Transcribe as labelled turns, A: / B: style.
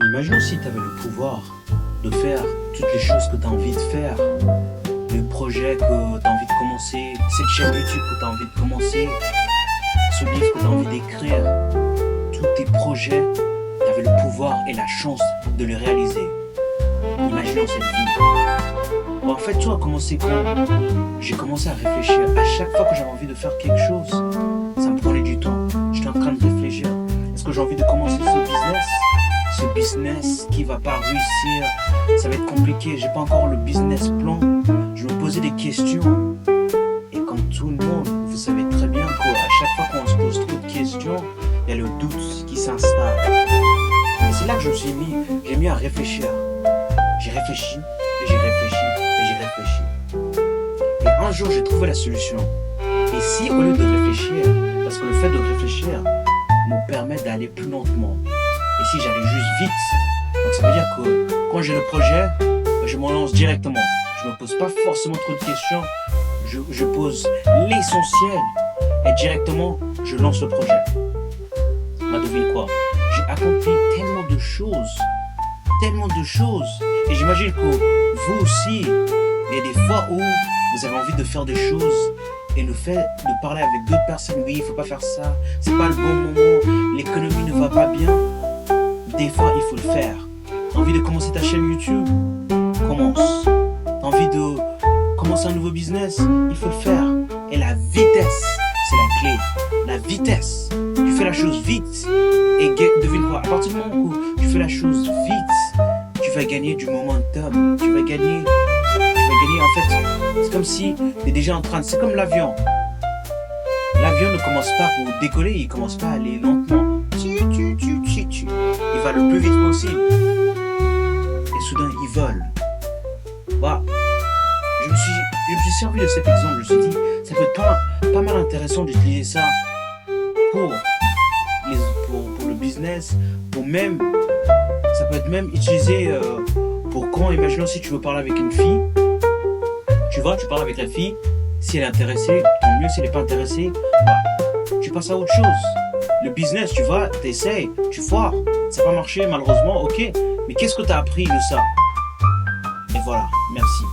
A: Imaginons si tu avais le pouvoir de faire toutes les choses que tu as envie de faire, le projet que tu as envie de commencer, cette chaîne YouTube que tu as envie de commencer, ce livre que tu as envie d'écrire, tous tes projets, tu avais le pouvoir et la chance de les réaliser. Imaginons cette vie. Bon, en fait, tout a commencé quand j'ai commencé à réfléchir. À chaque fois que j'avais envie de faire quelque chose, ça me prenait du temps. J'étais en train de réfléchir. Est-ce que j'ai envie de commencer ce business qui va pas réussir? Ça va être compliqué. J'ai pas encore le business plan. Je me posais des questions. Et comme tout le monde, vous savez très bien qu'à chaque fois qu'on se pose trop de questions, il y a le doute qui s'installe. Et c'est là que j'ai mis à réfléchir. J'ai réfléchi, et j'ai réfléchi, et j'ai réfléchi. Et un jour, j'ai trouvé la solution. Et si, au lieu de réfléchir, parce que le fait de réfléchir me permet d'aller plus lentement. Et si j'allais juste vite, donc ça veut dire que quand j'ai le projet, je m'en lance directement. Je ne me pose pas forcément trop de questions. Je pose l'essentiel et directement, je lance le projet. Bah, devine quoi? J'ai accompli tellement de choses. Et j'imagine que vous aussi, il y a des fois où vous avez envie de faire des choses et le fait de parler avec d'autres personnes, oui, il faut pas faire ça, c'est pas le bon moment, l'économie ne va pas bien. Des fois, il faut le faire. T'as envie de commencer ta chaîne YouTube? Commence. T'as envie de commencer un nouveau business? Il faut le faire. Et la vitesse, c'est la clé. La vitesse. Tu fais la chose vite et devine quoi? À partir du moment où tu fais la chose vite, tu vas gagner du momentum. Tu vas gagner en fait. C'est comme si tu es déjà en train de... C'est comme l'avion. L'avion ne commence pas pour décoller, il commence pas à aller lentement. Il va le plus vite possible. Et soudain, il vole. Voilà. Je me suis servi de cet exemple. Je me suis dit, ça peut être pas mal intéressant d'utiliser ça pour le business, ça peut être même utilisé pour quand, imaginons si tu veux parler avec une fille, tu parles avec la fille, si elle est intéressée, tant mieux, si elle n'est pas intéressée, tu passes à autre chose. Le business, tu essayes, tu foires, ça n'a pas marché malheureusement, ok, mais qu'est-ce que tu as appris de ça? Et voilà, merci.